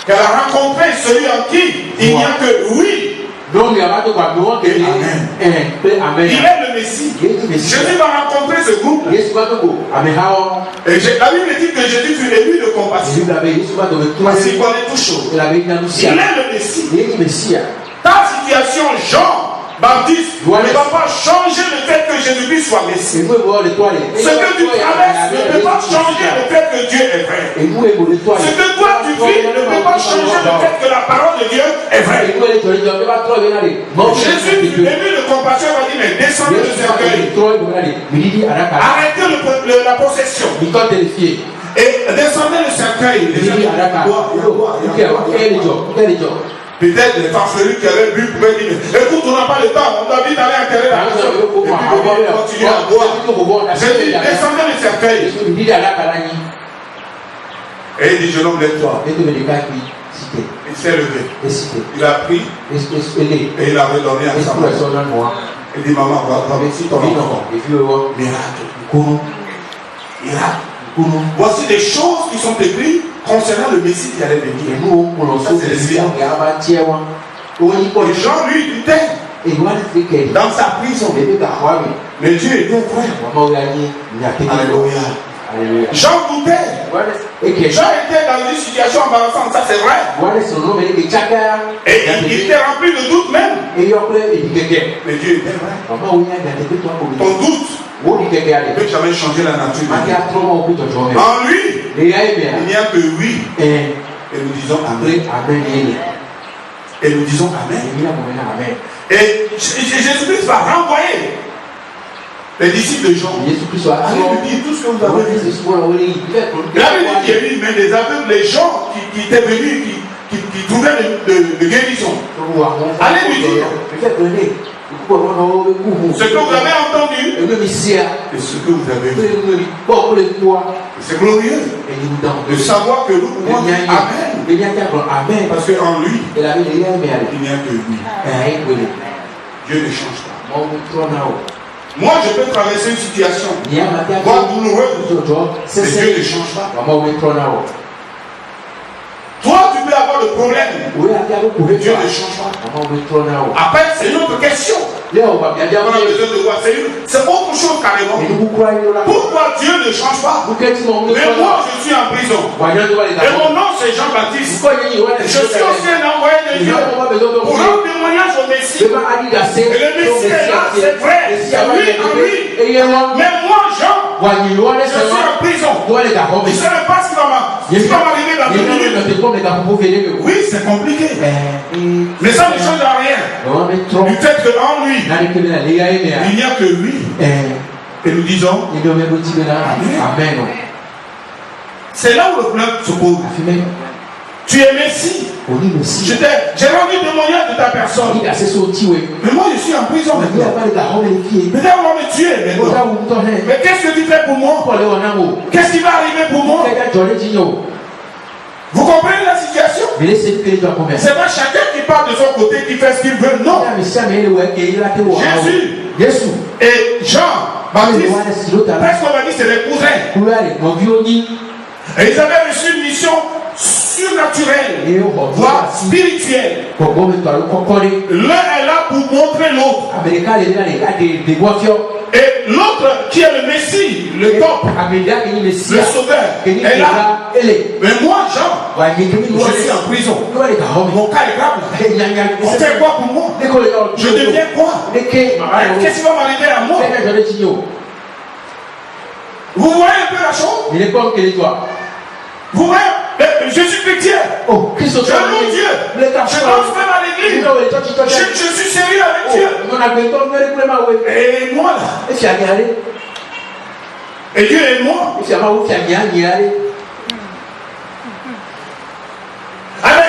qu'elle a rencontré celui en qui il n'y a que oui. Il est le Messie. Jésus va rencontrer ce groupe. Et la Bible dit que Jésus fut ému de compassion. Parce qu'il connaît toutes choses. Il est le Messie. Ta situation, Jean Baptiste, ne va pas changer le fait que Jésus-Christ soit Messie. Ce que tu traverses ne peut pas changer le fait que Dieu est vrai. Ce que toi tu vis ne peut pas changer le fait que la parole de Dieu est vraie. Jésus, ému de compassion, va dire, mais descendez le cercueil. Arrêtez la possession. Et descendez le cercueil. Peut-être les farfelus qui avaient bu pouvaient dire, écoute, on n'a pas le temps, on doit vite aller enterrer la maison. Et puis continuer à boire. Jésus descendait le cercueil. Et il dit, jeune homme, lève-toi. Il s'est levé. Il a pris et il a redonné à sa mère. Il dit, maman, voici ton enfant. Miracle. Voici des choses qui sont écrites concernant le Messie qui allait venir. Ça, c'est les gens lui disaient dans sa prison. Mais Dieu était vrai. Alléluia. Jean doutait. Jean était dans une situation embarrassante, ça c'est vrai. Et il était rempli de doute même. Mais Dieu était vrai. Ton doute ne peut jamais changer la nature de Dieu. En lui, il n'y a que oui. Et nous disons Amen. Et nous disons Amen. Et Jésus-Christ va renvoyer les disciples de Jean. Allez lui dire tout ce que vous avez vu. Là, il dit qu'il y a eu même des aveugles, les gens qui étaient venus, qui trouvaient de guérison. Allez lui dire ce que vous avez entendu et ce que vous avez vu. C'est glorieux de savoir que nous pouvons dire Amen. Parce qu'en lui, il n'y a que lui. Dieu ne change pas. Moi, je peux traverser une situation voire douloureuse, mais Dieu ne change pas. Toi, tu peux avoir le problème, mais Dieu ne change pas. Après, c'est une autre question. On a besoin de voir. C'est autre chose carrément. Pourquoi Dieu ne change pas? Mais moi, je suis en prison. Et mon nom, c'est Jean-Baptiste. Je suis aussi un envoyé de Dieu pour rendre témoignage au Messie. Et le Messie est là, c'est vrai. C'est lui en lui. Mais moi, Jean, je suis en prison. Je ne sais même pas ce qui va m'arriver dans 2 minutes. Oui, c'est compliqué. Mais ça ne change rien. Du fait qu'en lui, il n'y a que lui. Et nous disons Amen. C'est là où le problème se pose. Tu es Messie. J'ai rendu témoignage de ta personne. Mais moi je suis en prison. Peut-être on va me tuer. Mais qu'est-ce que tu fais pour moi? Qu'est-ce qui va arriver pour moi? Vous comprenez la situation? C'est pas chacun qui part de son côté qui fait ce qu'il veut. Non. Jésus et Jean-Baptiste, presque on va dire c'est les cousins. Et ils avaient reçu une mission surnaturelle, voire spirituelle. L'un est là pour montrer l'autre. Et l'autre qui est le Messie, le top, le sauveur, est là. Mais moi, Jean, je suis en prison. Mon cas est grave. On fait quoi pour moi? Je deviens quoi? Qu'est-ce qui va m'arriver à moi? Vous voyez un peu la chose? Vous voyez? Je suis chrétien. Je loue Dieu. Je pense même à l'église. Je suis sérieux avec Dieu. Et moi là. Et Dieu est moi.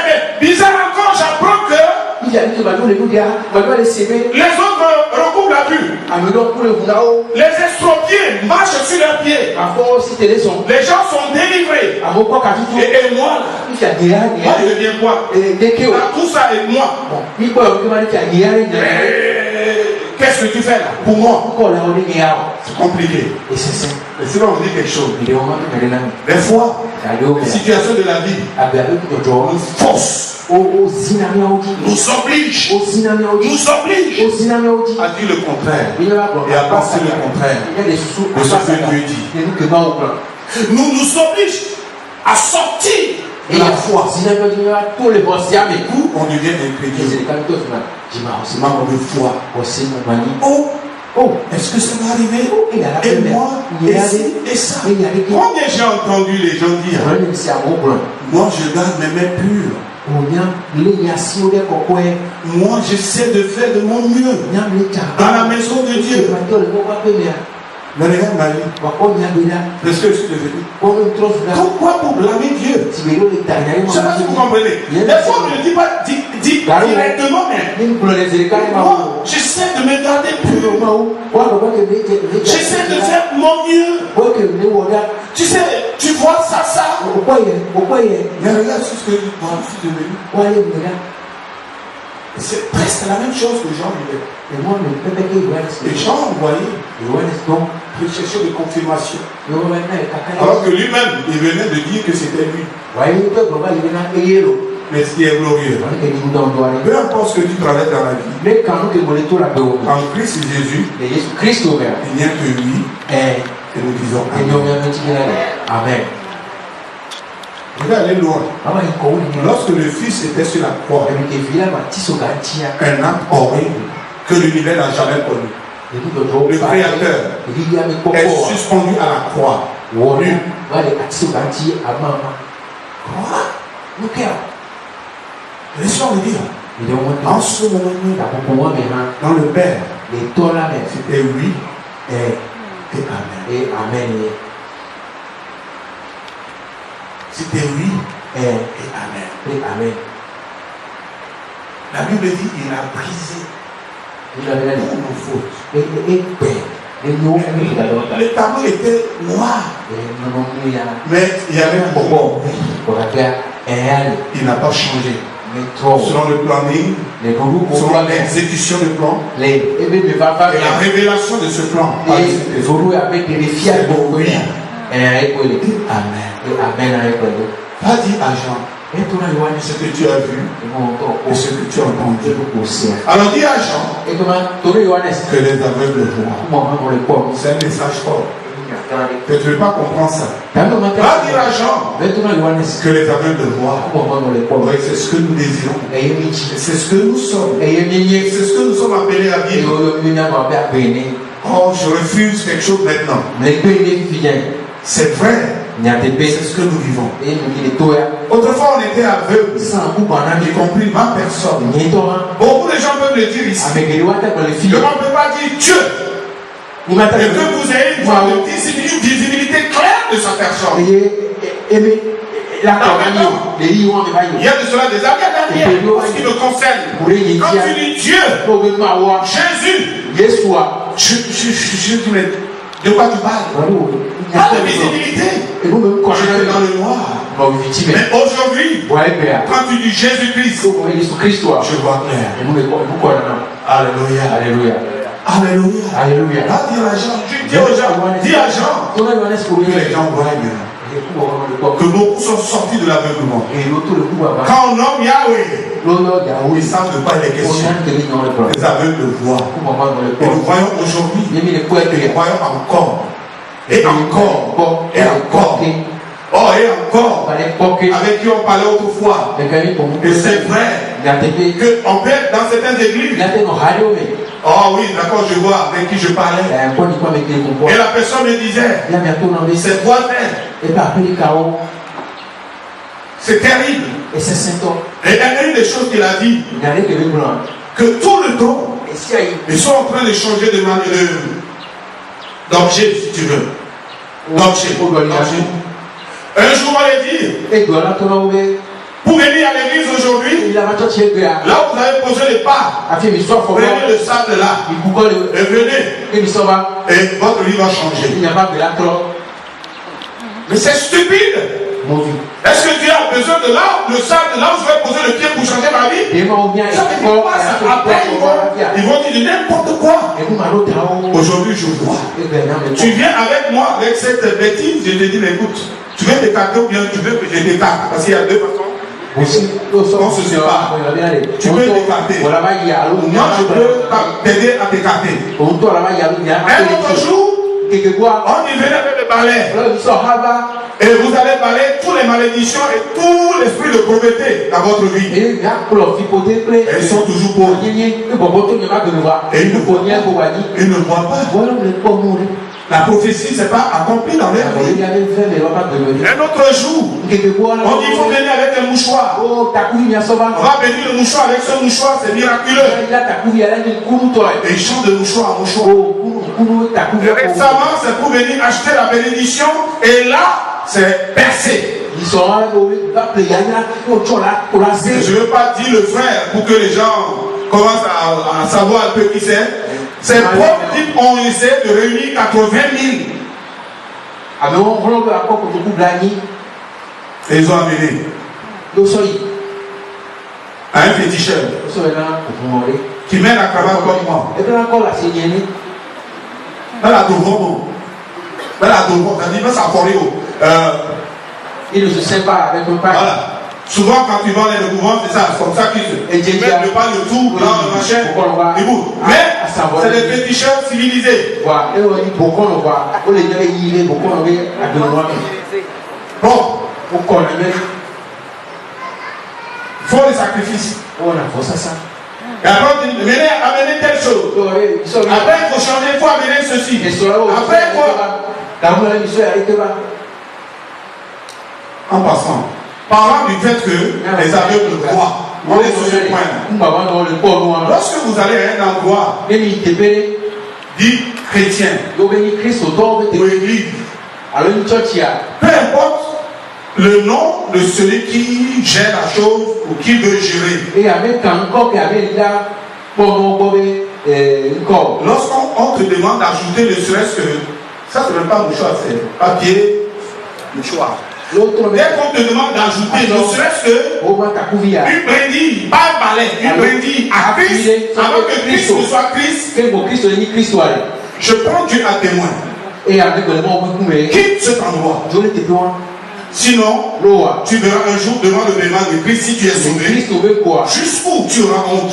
Mais bizarre encore, j'apprends que les autres recoupent la vue. Les estropiés marchent sur leurs pieds. Les gens sont délivrés. Et moi, je deviens quoi? Tout ça est moi. Qu'est-ce que tu fais là? Pour moi, c'est compliqué. Et c'est là on dit quelque chose. Des fois, les situations de la vie nous forcent, nous obligent à dire le contraire et à penser le contraire de ce que Dieu dit. Nous oblige à sortir de la foi. Du coup, on devient incrédule. Manque de foi. Oh, est-ce que ça va arriver? Et moi, et ça. Combien j'ai entendu les gens dire, moi je garde mes mains pures. Moi j'essaie de faire de mon mieux dans la maison de Dieu. Mais regarde ma vie. Qu'est-ce que je suis devenu? Pourquoi pour blâmer Dieu? Je ne sais pas si vous comprenez. Des fois on ne le dit pas directement, mais moi j'essaie de me garder pur. J'essaie de faire mon mieux. Tu sais, tu vois ça. Mais regarde ce que je suis devenu. C'est presque la même chose que Jean vivait. Et Jean envoyé pour chercher de confirmation. Alors que lui-même, il venait de dire que c'était lui. Mais ce qui est glorieux. Peu importe ce que tu traverses dans la vie. En Christ Jésus, il n'y a que lui. Et nous disons Amen. Je vais aller loin. Lorsque le Fils était sur la croix, un acte horrible que l'univers n'a jamais connu. Le Créateur est suspendu à la croix. Quoi? Laissons le dire. En ce moment, dans le Père, c'était oui et Amen. C'était oui et Amen. La Bible dit il a brisé pour nos fautes. Le tableau était noir. Mais il y avait un bonbon. Il n'a pas changé. selon le planning, selon l'exécution du plan et la révélation de ce plan. Amen. Pas dit à Jean ce que tu as vu et ce que tu as entendu. Alors dis à Jean que les aveugles voient. C'est un message fort. Que tu ne veux pas comprendre ça. Va dire à Jean que les aveugles voient. Oui, c'est ce que nous désirons. C'est ce que nous sommes. C'est ce que nous sommes appelés à vivre. Oh, je refuse quelque chose maintenant. C'est vrai. C'est ce que nous vivons. Autrefois, on était aveugles, y compris ma personne. Beaucoup de gens peuvent le dire ici. Mais on ne peut pas dire Dieu. Et que vous ayez une visibilité claire de sa personne. Il y a de cela des années dernières, ce qui me concerne. Quand tu dis Dieu, Jésus, de quoi tu parles? Pas de visibilité. J'étais dans le noir. Mais aujourd'hui, quand tu dis Jésus-Christ, je vois clair. Alléluia. Alléluia. Alléluia. Alléluia. Là, dis à Jean que les gens voient bien. Que beaucoup sont sortis de l'aveuglement. Quand on nomme Yahweh, ils savent de quoi il est question. Les aveugles voient. Et nous voyons aujourd'hui. Et nous voyons encore. Et encore. Et encore. Oh, et encore. Avec qui on parlait autrefois. Et c'est vrai qu'on peut être dans certaines églises. Oh oui, d'accord, je vois avec qui je parlais. Et la personne me disait, c'est voisin. C'est terrible. Et une des choses qu'il a dit, que tout le temps, ils sont en train de changer d'objet, si tu veux. D'objet. Un jour, on va dire, pour venir à l'église aujourd'hui, là où vous avez posé les pas, prenez le sable là, et venez, et votre vie va changer. Mais c'est stupide. Est-ce que Dieu a besoin de là, le sable là où je vais poser le pied pour changer ma vie? Ça veut dire quoi ça? Après, ils vont dire n'importe quoi. Aujourd'hui, je vois. Tu viens avec moi avec cette bêtise, je te dis, mais écoute, tu veux t'écarter ou bien tu veux que je t'écarte? Parce qu'il y a deux façons. On se sépare. Tu peux t'écarter. Moi, je peux t'aider à t'écarter. Un autre jour, on y venait avec le balai. Et vous allez balayer toutes les malédictions et tout l'esprit de pauvreté dans votre vie. Et ils sont toujours pauvres. Et ils ne voient pas. La prophétie, ce n'est pas accompli dans leur vie. Un autre jour, on dit qu'il faut venir avec un mouchoir. On va venir le mouchoir avec ce mouchoir, c'est miraculeux. Et ils changent de mouchoir en mouchoir. Et récemment, c'est pour venir acheter la bénédiction. Et là, c'est percé. Je ne veux pas dire le frère pour que les gens commencent à savoir un peu qui c'est. Ces propres types ont essayé de réunir 80 000. Et ils ont amené à un féticheur qui met la cravate comme moi. Il ne se sépare avec un pas. Voilà. Souvent, quand tu vas dans le mouvement, c'est ça, c'est comme ça qu'ils mettent le pas le tour, là, le machin, ils bougent. Mais c'est des féticheurs civilisés. Bon, il faut des sacrifices. Et après, amener telle chose. Après, il faut changer, il faut amener ceci. Après, il faut. En passant. Parlant du fait que les aveugles voient, on est sur ce point. Lorsque vous allez à un endroit dit chrétien ou église, peu importe le nom de celui qui gère la chose ou qui veut gérer. Lorsqu'on te demande d'ajouter ne serait-ce que ça, c'est même pas mouchoir, c'est papier, mouchoir. Dès qu'on te demande d'ajouter, ne serait-ce que une brindille, pas un balai, une brindille à Christ, avant que Christ ne soit Christ, je prends Dieu à témoin. Quitte cet endroit. Sinon, tu verras un jour devant le débat de Christ si tu es sauvé. Jusqu'où tu auras honte.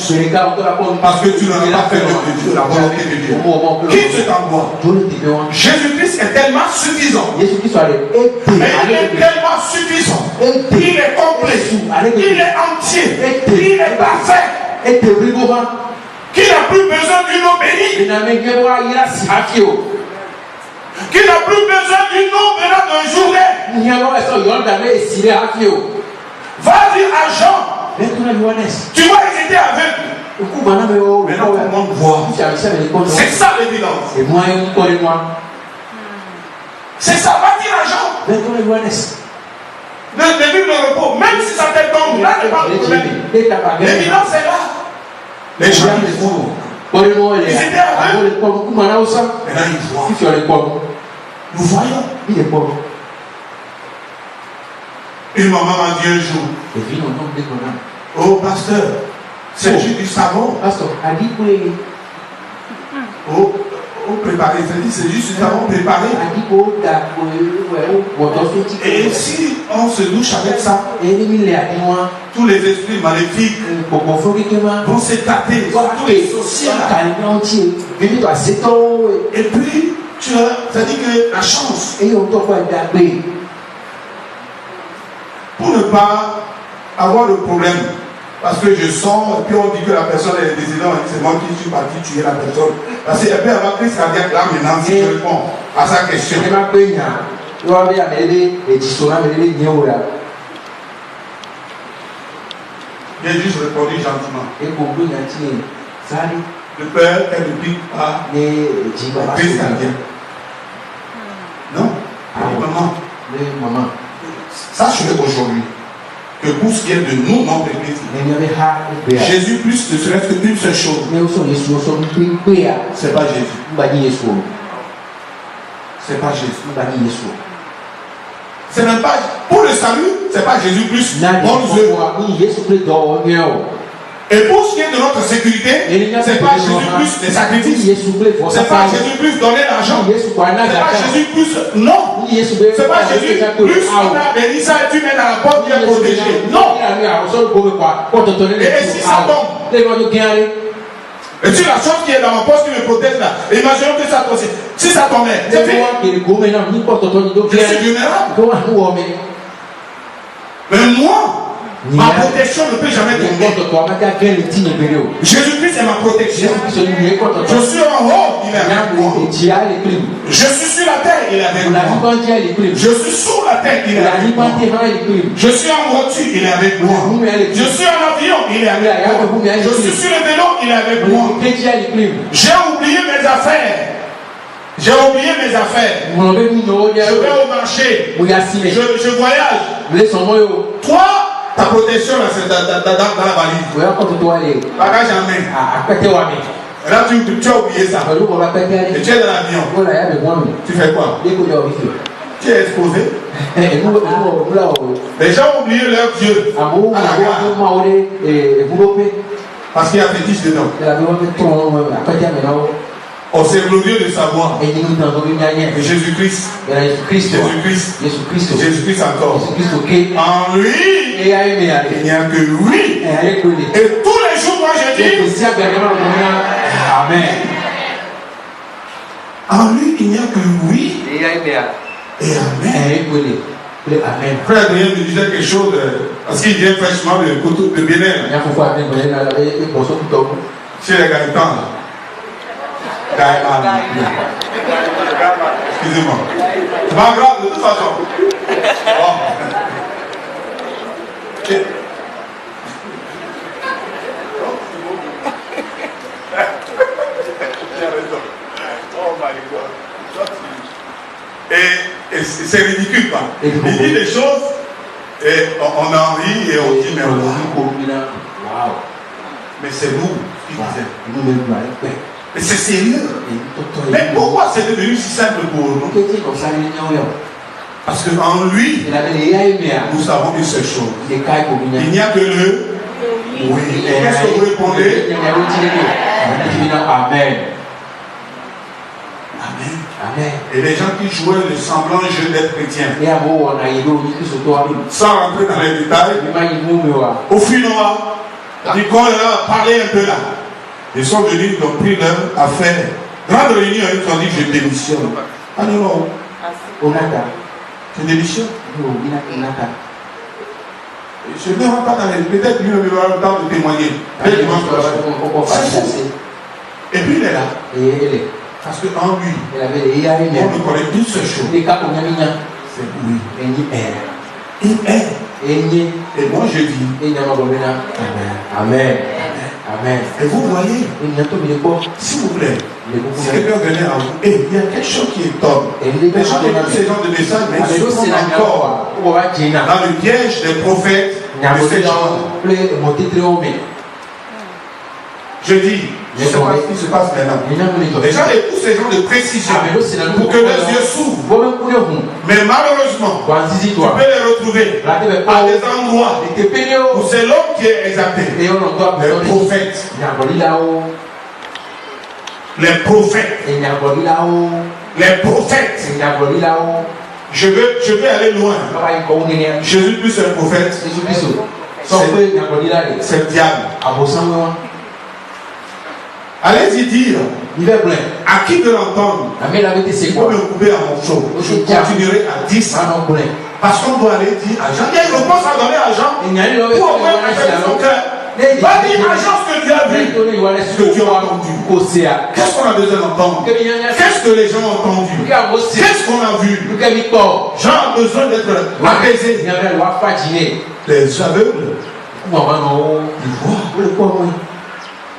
Parce que tu n'auras pas fait de Dieu, la volonté de Dieu. Quitte cet endroit. Jésus-Christ est tellement suffisant. Mais il est tellement suffisant. Il est complet. Il est entier. Il est parfait. Qu'il n'a plus besoin d'une eau bénie. Qu'il n'a plus besoin d'une eau venant d'un journée. Va dire à Jean. Tu vois, ils étaient aveugles. Maintenant, tout le monde voit. C'est ça l'évidence. C'est ça, va dire à Jean. Le début de repos, même si ça te tombe, là n'est pas le problème. L'évidence est là. Les gens ils voient. Ils étaient aveugles. Maintenant ils voient. Nous voyons. Une maman m'a dit un jour. Oh pasteur, c'est juste du savon. Oh, préparé. C'est juste du savon préparé. Et si on se douche avec ça, tous les esprits maléfiques vont s'écarter. Tous les sorcières. Et puis, ça dit que la chance. Pour ne pas avoir de problème, parce que je sens, et puis on dit que la personne est décédée, on dit c'est moi qui suis parti tuer la personne. Parce qu'il peut y avoir crise cardiaque là maintenant, si je réponds à sa question. J'ai juste répondu gentiment. Le père, elle ne pique pas la crise cardiaque. Non, maman. Sachez aujourd'hui que pour ce qui est de nous, notre église, Jésus plus ne serait-ce qu'une seule chose. C'est pas Jésus. C'est pas Jésus. C'est même pas pour le salut, c'est pas Jésus plus. Et pour ce qui est de notre sécurité, c'est pas Jésus plus les sacrifices. C'est pas Jésus plus donner l'argent. C'est pas Jésus plus. Non. C'est pas Jésus plus on a béni ça et tu mets dans la porte qui est protégée. Non. Et si ça tombe. Et si la chose qui est dans mon poste qui me protège là, imaginons que ça tombe. Si ça tombait, c'est fini. Je suis vulnérable. Mais moi, ma protection ne peut jamais tomber. Jésus-Christ est ma protection. Je suis en haut, il est avec moi. Je suis sur la terre, il est avec moi. Je suis sous la terre, il est avec moi. Je suis en voiture, il est avec moi. Je suis en avion, il est avec moi. Je suis sur le vélo, il est avec moi. J'ai oublié mes affaires. Je vais au marché. Je voyage. Toi, ta protection là, c'est dans la valise. Bagage en main. Et là, tu as oublié ça. Et tu es dans l'avion. Tu fais quoi? Tu es exposé. Les gens ont oublié leur Dieu. Parce qu'il y a fétiche dedans. Oh, c'est glorieux de savoir que Jésus-Christ encore. En lui, il n'y a que lui. Et tous les jours, moi je dis Amen. En lui, il n'y a que oui. Et Amen. Frère Adrien me disait quelque chose parce qu'il vient fraîchement de Bénin. Chez les Gaëtans. Excusez-moi. C'est pas grave de toute façon. Bon. Oh my God. Et c'est ridicule, pas. Il dit des choses et on en rit et on dit mais wow. Mais c'est nous qui disons. Mais c'est sérieux. Mais pourquoi c'est devenu si simple pour nous? Parce qu'en lui, nous avons une seule chose. Il n'y a que le oui. Qu'est-ce que vous répondez? Amen. Amen. Amen. Et les gens qui jouaient le semblant jeu d'être chrétiens, sans rentrer dans les détails, au funérailles, du coup, on leur a parlé un peu là. Ils sont venus, ils ont pris leur affaire. Grande réunion, ils ont dit je démissionne. Ah non, non. Tu démissionnes? Je ne rentre pas dans les. Peut-être lui il aura le temps de témoigner. Et puis il est là. Parce qu'en lui, on ne connaît qu'une seule chose. C'est lui. Il est. Et moi je dis Amen. Amen. Amen. Et vous voyez, s'il vous plaît, si quelqu'un venait à vous, et il y a quelque chose qui étonne. Les gens écoutent ces genres de messages, mais ils sont encore dans le piège des prophètes de ces gens. Je dis, je ne sais pas ce qui se passe maintenant. Les gens écoutent ces gens de précision pour que leurs yeux s'ouvrent. Mais malheureusement, tu peux les retrouver à des endroits où c'est l'homme qui est exalté. Les prophètes. Les prophètes. Les prophètes. Je vais aller loin. Jésus plus un prophète. C'est le diable. Allez-y dire à qui de l'entendre. Il faut me couper à mon show. Je continuerai à 10 ans. Parce qu'on doit aller dire à Jean. Il y a une réponse à donner à Jean pour au moins faire son cœur. Va dire à Jean ce que tu as vu, ce que tu as entendu. Qu'est-ce qu'on a besoin d'entendre? Qu'est-ce que les gens ont entendu? Qu'est-ce qu'on a vu? Jean a besoin d'être apaisé. Les aveugles, ils voient.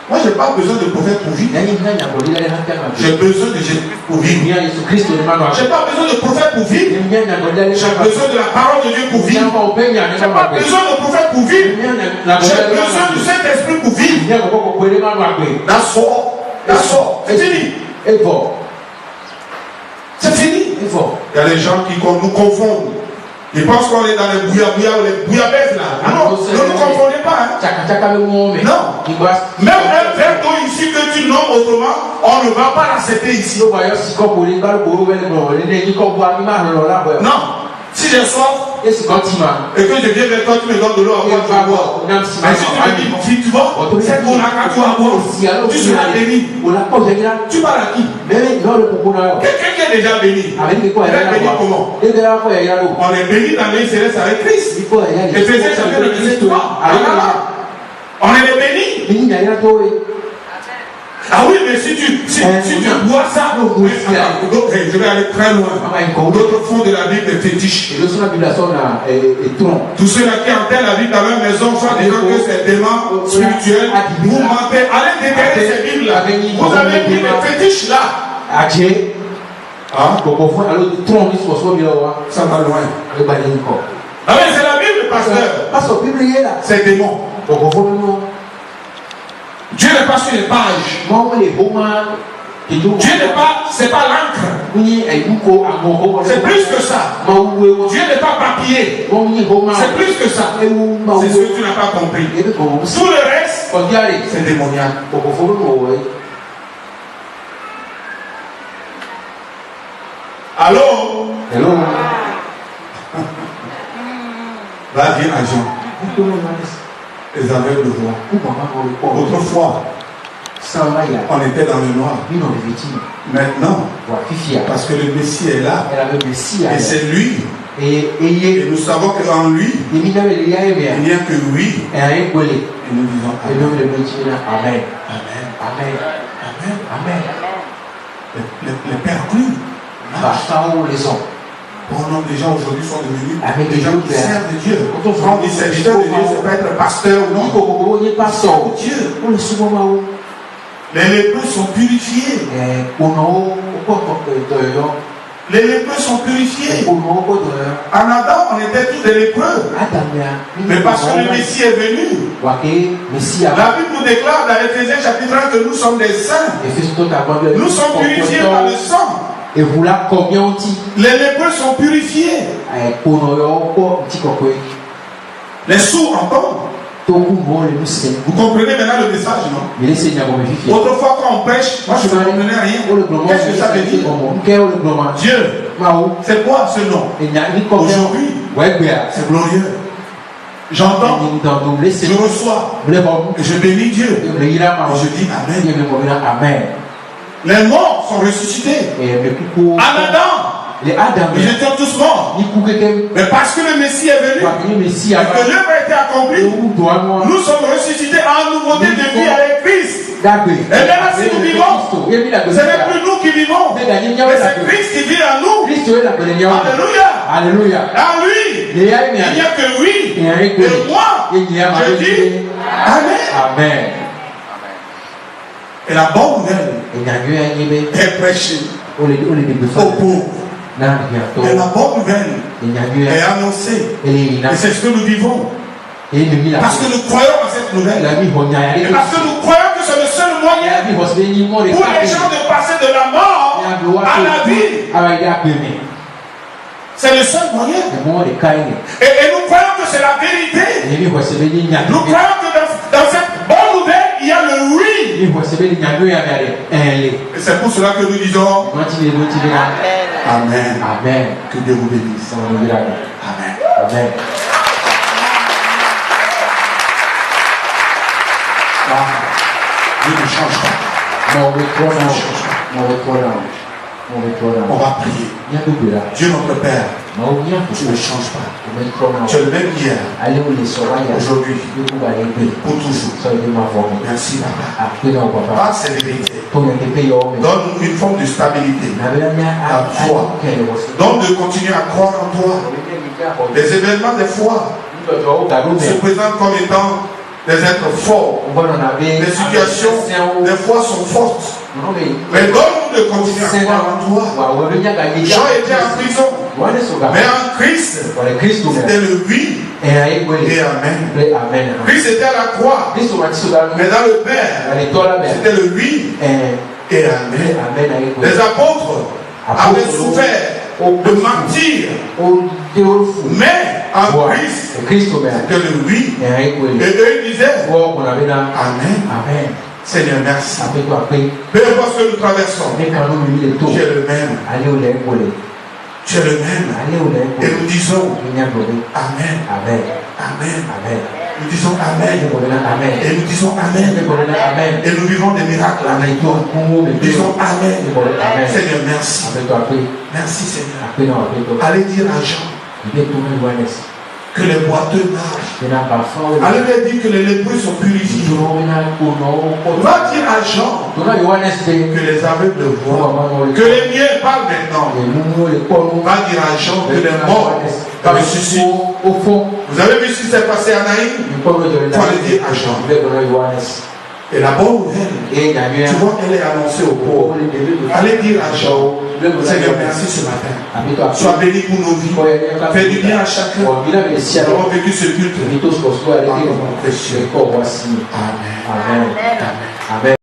Moi, je n'ai pas besoin de prophète pour vivre. J'ai besoin de Jésus pour vivre. Je n'ai pas besoin de prophète pour vivre. J'ai besoin de la parole de Dieu pour vivre. Je n'ai pas besoin de prophète pour vivre. J'ai besoin du Saint-Esprit pour vivre. That's all. C'est fini. C'est fini. Il y a des gens qui nous confondent. Ils pensent qu'on est dans les bouillabouillas ou les bouillabaisse là. Non, ne nous confondez pas. Hein. Non. Même un verre d'eau ici que tu nommes autrement, on ne va pas l'accepter ici. Non. Si j'ai soif et que je viens vers toi, tu me donnes de l'eau à boire. Mais si tu me dis, si tu vois, c'est pour la tu vas boire. Tu seras béni. Tu parles à qui? Quelqu'un qui est déjà béni. Il est béni comment? On est béni dans les célestes avec Christ. Éphésiens chapitre 3. On est béni. Ah oui, mais si tu bois ça, je vais aller très loin. D'autres font de la Bible fétiche. Tous ceux-là qui enterrent la Bible dans leur maison, soit disant que c'est démon spirituel, vous mentez. Allez déterrer ces Bibles-là. Vous avez mis les fétiches là. Ça va loin. Ah mais c'est la Bible, pasteur. C'est démon. Dieu n'est pas sur les pages. Dieu n'est pas, c'est pas l'encre. C'est plus que ça. Dieu n'est pas papier. C'est plus que ça. C'est ce que tu n'as pas compris. Tout le reste, c'est démoniaque. Allô? Va dire à Jean. Les aveugles de voix. Autrefois, on était dans le noir. Maintenant, parce que le Messie est là, et c'est lui. Et nous savons qu'en lui, il n'y a que lui. Et nous disons Amen. Amen. Amen. Les pères crus. Bon nombre de gens aujourd'hui sont devenus des gens qui servent de Dieu. Quand on dit serviteur de Dieu, c'est pas être pasteur ou non. Dieu. Les lépreux sont purifiés. Les lépreux sont purifiés. En Adam, on était tous des lépreux. Mais parce que le Messie est venu, la Bible nous déclare dans Éphésiens chapitre 1 que nous sommes des saints. Nous sommes purifiés par le sang. Et voilà combien on dit. Les lépreux sont purifiés. Les sourds entendent. Vous comprenez maintenant le message, non? Autrefois, quand on prêche, moi je ne comprenais rien. Qu'est-ce que ça veut dire? Dieu, c'est quoi ce nom? Aujourd'hui, c'est glorieux. J'entends, je reçois, et je bénis Dieu. Et je dis Amen. Les morts sont ressuscités. En Adam, ils étaient tous morts. Mais parce que le Messie est venu et que l'œuvre a été accomplie, nous sommes ressuscités en nouveauté de vie avec Christ. Et maintenant, si nous vivons, ce n'est plus nous qui vivons, mais c'est Christ qui vit en nous. Alléluia. En lui, il n'y a que oui. Et moi, je dis Amen. Et la bonne nouvelle est prêchée aux pauvres. Et la bonne nouvelle est annoncée. Et c'est ce que nous vivons. Parce que nous croyons à cette nouvelle. Et parce que nous croyons que c'est le seul moyen pour les gens de passer de la mort à la vie. C'est le seul moyen. Et nous croyons que c'est la vérité. Nous croyons que dans cette bonne nouvelle, il y a le oui. Et c'est pour cela que nous disons Amen. Amen. Que Dieu vous bénisse. Amen. Amen. Dieu ne change pas. On va prier. Dieu notre Père, tu ne changes pas. Tu es le même hier, aujourd'hui, pour toujours. Merci Papa. Pas de célébrité. Donne une forme de stabilité. La foi. Donne de continuer à croire en toi. Les événements des fois se présentent comme étant des êtres forts. Les situations des fois sont fortes. Mais donne-nous de continuer à croire en toi. Jean était en prison. Mais en Christ, c'était le oui et Amen. Christ était à la croix. Mais dans le Père, c'était le oui et Amen. Les apôtres avaient souffert de mentir. Mais en Christ, c'était le oui. Et eux disaient Amen. Seigneur, merci. Peu importe ce que nous traversons, tu es le même. Tu es le même. Et nous disons Amen. Amen. Nous disons Amen. Et nous disons Amen. Et nous vivons des miracles avec toi. Nous disons Amen. Seigneur, merci. Merci Seigneur. Allez dire à Jean que les boiteux marchent. Allez leur dire que les lépreux sont purifiés. Va dire à Jean que les aveugles voient. Que les miens parlent maintenant. Va dire à Jean que les morts ressuscitent. Vous avez vu ce qui s'est passé à Naïm? Il faut le dire à Jean. Et la bonne nouvelle, tu vois, elle est annoncée aux pauvres. Allez dire à Jean, Seigneur, merci ce matin. Sois béni pour nos vies. Fais du bien à chacun. Nous avons vécu ce culte. Amen. Amen. Amen.